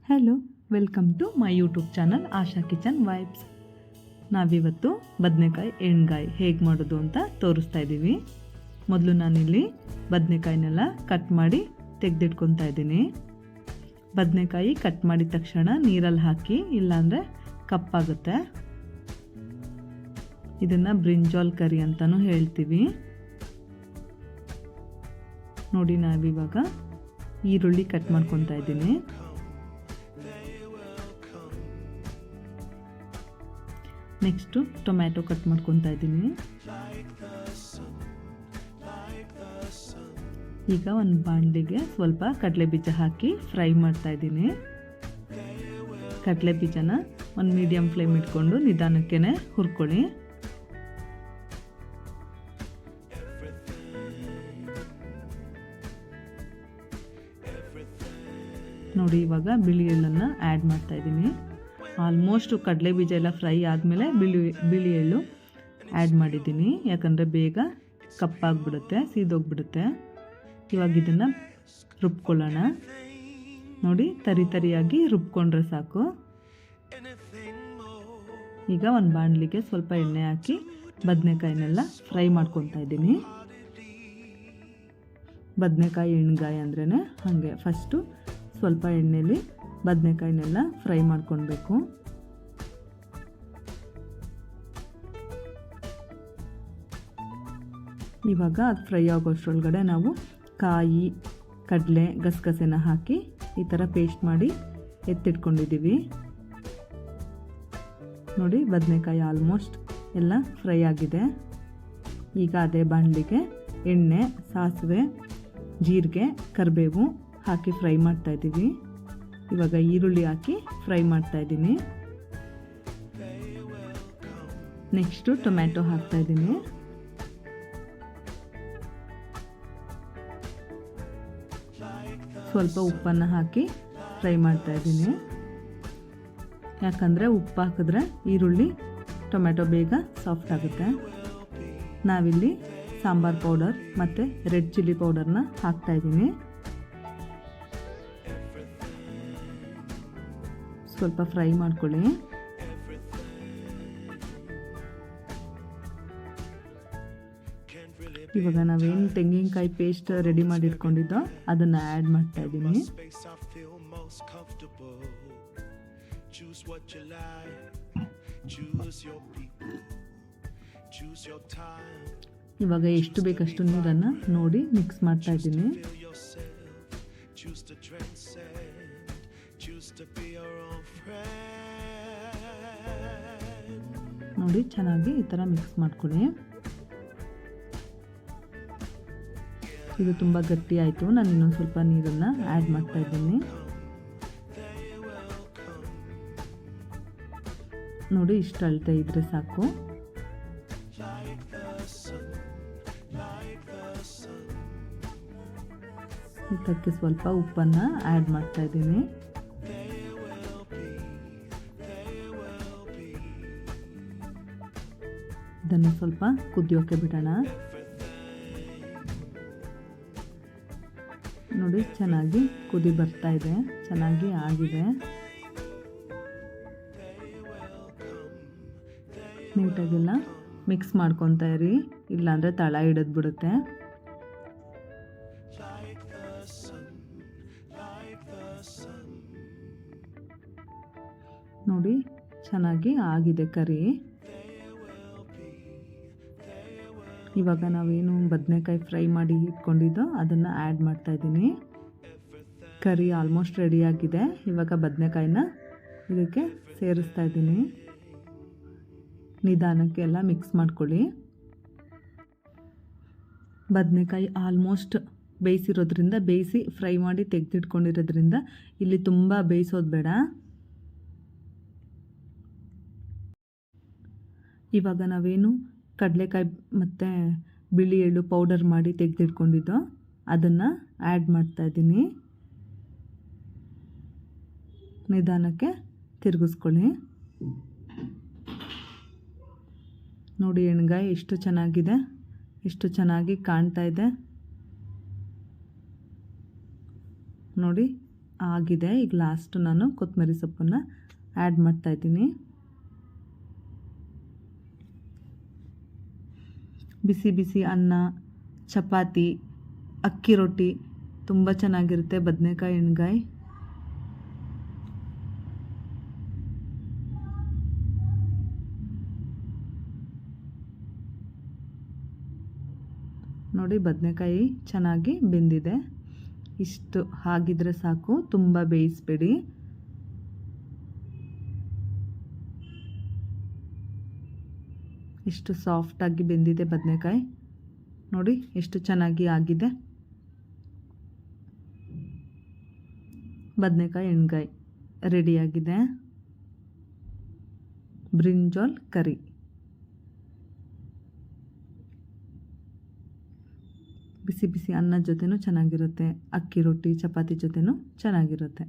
Hello, welcome to my YouTube channel Asha kitchen vibes. ನಾವಿವತ್ತು ಬದನೆಕಾಯಿ ಎಣ್ಗಾಯಿ ಹೇಗೆ ಮಾಡೋದು ಅಂತ ತೋರಿಸ್ತಾ ಇದ್ದೀವಿ. ಮೊದಲು ನಾನಿಲ್ಲಿ ಬದನೆಕಾಯಿನೆಲ್ಲ ಕಟ್ ಮಾಡಿ ತೆಗೆದಿಟ್ಕೊತಾ ಇದ್ದೀನಿ. ಬದನೆಕಾಯಿ ಕಟ್ ಮಾಡಿದ ತಕ್ಷಣ ನೀರಲ್ಲಿ ಹಾಕಿ, ಇಲ್ಲಾಂದರೆ ಕಪ್ಪಾಗುತ್ತೆ. ಇದನ್ನು ಬ್ರಿಂಜಾಲ್ ಕರಿ ಅಂತಲೂ ಹೇಳ್ತೀವಿ. ನೋಡಿ, ನಾವಿವಾಗ ಈರುಳ್ಳಿ ಕಟ್ ಮಾಡ್ಕೊತಾ ಇದ್ದೀನಿ. ನೆಕ್ಸ್ಟು ಟೊಮ್ಯಾಟೊ ಕಟ್ ಮಾಡ್ಕೊತಾ ಇದ್ದೀನಿ. ಈಗ ಒಂದು ಬಾಣಲಿಗೆ ಸ್ವಲ್ಪ ಕಡಲೆ ಬೀಜ ಹಾಕಿ ಫ್ರೈ ಮಾಡ್ತಾ ಇದ್ದೀನಿ. ಕಡಲೆ ಬೀಜನ ಒಂದು ಮೀಡಿಯಮ್ ಫ್ಲೇಮ್ ಇಟ್ಕೊಂಡು ನಿಧಾನಕ್ಕೆ ಹುರ್ಕೊಳ್ಳಿ. ನೋಡಿ, ಇವಾಗ ಬಿಳಿ ಎಳ್ಳನ್ನು ಆ್ಯಡ್ ಮಾಡ್ತಾ ಇದ್ದೀನಿ. ಆಲ್ಮೋಸ್ಟ್ ಕಡಲೆ ಬೀಜ ಎಲ್ಲ ಫ್ರೈ ಆದಮೇಲೆ ಬಿಳಿ ಎಳ್ಳು ಆ್ಯಡ್ ಮಾಡಿದ್ದೀನಿ, ಯಾಕಂದರೆ ಬೇಗ ಕಪ್ಪಾಗಿಬಿಡುತ್ತೆ, ಸೀದೋಗ್ಬಿಡುತ್ತೆ. ಇವಾಗ ಇದನ್ನು ರುಬ್ಕೊಳ್ಳೋಣ. ನೋಡಿ, ತರಿಯಾಗಿ ರುಬ್ಕೊಂಡ್ರೆ ಸಾಕು. ಈಗ ಒಂದು ಬಾಣಲಿಗೆ ಸ್ವಲ್ಪ ಎಣ್ಣೆ ಹಾಕಿ ಬದನೆಕಾಯಿನೆಲ್ಲ ಫ್ರೈ ಮಾಡ್ಕೊತಾ ಇದ್ದೀನಿ. ಬದನೆಕಾಯಿ ಎಣ್ಗಾಯಿ ಅಂದ್ರೇ ಹಾಗೆ, ಫಸ್ಟು ಸ್ವಲ್ಪ ಎಣ್ಣೆಲಿ ಬದನೆಕಾಯಿನೆಲ್ಲ ಫ್ರೈ ಮಾಡ್ಕೊಳ್ಬೇಕು. ಇವಾಗ ಅದು ಫ್ರೈ ಆಗೋಷ್ಟರೊಳಗಡೆ ನಾವು ಕಾಯಿ, ಕಡಲೆ, ಗಸಗಸೆನ ಹಾಕಿ ಈ ಥರ ಪೇಸ್ಟ್ ಮಾಡಿ ಎತ್ತಿಟ್ಕೊಂಡಿದ್ದೀವಿ. ನೋಡಿ, ಬದನೆಕಾಯಿ ಆಲ್ಮೋಸ್ಟ್ ಎಲ್ಲ ಫ್ರೈ ಆಗಿದೆ. ಈಗ ಅದೇ ಬಾಣಲಿಗೆ ಎಣ್ಣೆ, ಸಾಸಿವೆ, ಜೀರಿಗೆ, ಕರಿಬೇವು ಹಾಕಿ ಫ್ರೈ ಮಾಡ್ತಾಯಿದ್ದೀವಿ. ಇವಾಗ ಈರುಳ್ಳಿ ಹಾಕಿ ಫ್ರೈ ಮಾಡ್ತಾ ಇದ್ದೀನಿ. ನೆಕ್ಸ್ಟು ಟೊಮ್ಯಾಟೊ ಹಾಕ್ತಾ ಇದ್ದೀನಿ. ಸ್ವಲ್ಪ ಉಪ್ಪನ್ನು ಹಾಕಿ ಫ್ರೈ ಮಾಡ್ತಾ ಇದ್ದೀನಿ, ಯಾಕಂದರೆ ಉಪ್ಪು ಹಾಕಿದ್ರೆ ಈರುಳ್ಳಿ ಟೊಮ್ಯಾಟೊ ಬೇಗ ಸಾಫ್ಟ್ ಆಗುತ್ತೆ. ನಾವಿಲ್ಲಿ ಸಾಂಬಾರ್ ಪೌಡರ್ ಮತ್ತು ರೆಡ್ ಚಿಲ್ಲಿ ಪೌಡರ್ನ ಹಾಕ್ತಾ ಇದ್ದೀನಿ. ಸ್ವಲ್ಪ ಫ್ರೈ ಮಾಡ್ಕೊಳ್ಳಿ. ಇವಾಗ ನಾವೇನು ತೆಂಗಿನಕಾಯಿ ಪೇಸ್ಟ್ ರೆಡಿ ಮಾಡಿ ಇಟ್ಕೊಂಡಿದ್ದೋ ಅದನ್ನು ಆ್ಯಡ್ ಮಾಡ್ತಾ ಇದ್ದೀನಿ. ಇವಾಗ ಎಷ್ಟು ಬೇಕಷ್ಟು ನೀರನ್ನು ನೋಡಿ ಮಿಕ್ಸ್ ಮಾಡ್ತಾ ಇದ್ದೀನಿ. ನೋಡಿ, ಚೆನ್ನಾಗಿ ಈ ಥರ ಮಿಕ್ಸ್ ಮಾಡ್ಕೊಳ್ಳಿ. ಇದು ತುಂಬ ಗಟ್ಟಿ ಆಯಿತು. ನಾನು ಇನ್ನೊಂದು ಸ್ವಲ್ಪ ನೀರನ್ನು ಆ್ಯಡ್ ಮಾಡ್ತಾ ಇದ್ದೀನಿ. ನೋಡಿ, ಇಷ್ಟು ಅಳತೆ ಇದ್ರೆ ಸಾಕು. ಇದಕ್ಕೆ ಸ್ವಲ್ಪ ಉಪ್ಪನ್ನು ಆ್ಯಡ್ ಮಾಡ್ತಾ ಇದ್ದೀನಿ. ಇದನ್ನು ಸ್ವಲ್ಪ ಕುದಿಯೋಕೆ ಬಿಡೋಣ. ನೋಡಿ, ಚೆನ್ನಾಗಿ ಕುದಿ ಬರ್ತಾ ಇದೆ, ಚೆನ್ನಾಗಿ ಆಗಿದೆ. ನೀಟಾಗೆಲ್ಲ ಮಿಕ್ಸ್ ಮಾಡ್ಕೊತಾ ಇರಿ, ಇಲ್ಲಾಂದರೆ ತಳ ಹಿಡಿದ್ಬಿಡುತ್ತೆ. ನೋಡಿ, ಚೆನ್ನಾಗಿ ಆಗಿದೆ ಕರಿ. ಇವಾಗ ನಾವೇನು ಬದನೆಕಾಯಿ ಫ್ರೈ ಮಾಡಿ ಇಟ್ಕೊಂಡಿದ್ದೋ ಅದನ್ನು ಆ್ಯಡ್ ಮಾಡ್ತಾ ಇದ್ದೀನಿ. ಕರಿ ಆಲ್ಮೋಸ್ಟ್ ರೆಡಿಯಾಗಿದೆ. ಇವಾಗ ಬದನೆಕಾಯಿನ ಇದಕ್ಕೆ ಸೇರಿಸ್ತಾ ಇದ್ದೀನಿ. ನಿಧಾನಕ್ಕೆ ಎಲ್ಲ ಮಿಕ್ಸ್ ಮಾಡ್ಕೊಳ್ಳಿ. ಬದನೆಕಾಯಿ ಆಲ್ಮೋಸ್ಟ್ ಬೇಯಿಸಿರೋದ್ರಿಂದ, ಬೇಯಿಸಿ ಫ್ರೈ ಮಾಡಿ ತೆಗೆದಿಟ್ಕೊಂಡಿರೋದ್ರಿಂದ ಇಲ್ಲಿ ತುಂಬ ಬೇಯಿಸೋದು ಬೇಡ. ಇವಾಗ ನಾವೇನು ಕಡಲೆಕಾಯಿ ಮತ್ತು ಬಿಳಿ ಎಳ್ಳು ಪೌಡರ್ ಮಾಡಿ ತೆಗೆದಿಟ್ಕೊಂಡಿದ್ದೋ ಅದನ್ನು ಆ್ಯಡ್ ಮಾಡ್ತಾ ಇದ್ದೀನಿ. ನಿಧಾನಕ್ಕೆ ತಿರುಗಿಸ್ಕೊಳ್ಳಿ. ನೋಡಿ, ಎಣ್ಗಾಯಿ ಎಷ್ಟು ಚೆನ್ನಾಗಿದೆ, ಎಷ್ಟು ಚೆನ್ನಾಗಿ ಕಾಣ್ತಾ ಇದೆ. ನೋಡಿ, ಆಗಿದೆ. ಈಗ ಲಾಸ್ಟು ನಾನು ಕೊತ್ತಂಬರಿ ಸೊಪ್ಪನ್ನು ಆ್ಯಡ್ ಮಾಡ್ತಾಯಿದ್ದೀನಿ. ಬಿಸಿ ಬಿಸಿ ಅನ್ನ, ಚಪಾತಿ, ಅಕ್ಕಿ ರೊಟ್ಟಿ ತುಂಬ ಚೆನ್ನಾಗಿರುತ್ತೆ ಬದನೇಕಾಯಿ ಎಣ್ಗಾಯಿ. ನೋಡಿ ಬದನೇಕಾಯಿ ಚೆನ್ನಾಗಿ ಬೆಂದಿದೆ. ಇಷ್ಟು ಆಗಿದ್ರೆ ಸಾಕು, ತುಂಬ ಬೇಯಿಸಬೇಡಿ. ಇಷ್ಟು ಸಾಫ್ಟಾಗಿ ಬೆಂದಿದೆ ಬದನೇಕಾಯಿ. ನೋಡಿ ಎಷ್ಟು ಚೆನ್ನಾಗಿ ಆಗಿದೆ. ಬದನೇಕಾಯಿ ಎಣ್ಗಾಯಿ ರೆಡಿಯಾಗಿದೆ. ಬ್ರಿಂಜಾಲ್ ಕರಿ. ಬಿಸಿ ಬಿಸಿ ಅನ್ನದ ಜೊತೆನೂ ಚೆನ್ನಾಗಿರುತ್ತೆ, ಅಕ್ಕಿ ರೊಟ್ಟಿ ಚಪಾತಿ ಜೊತೆನೂ ಚೆನ್ನಾಗಿರುತ್ತೆ.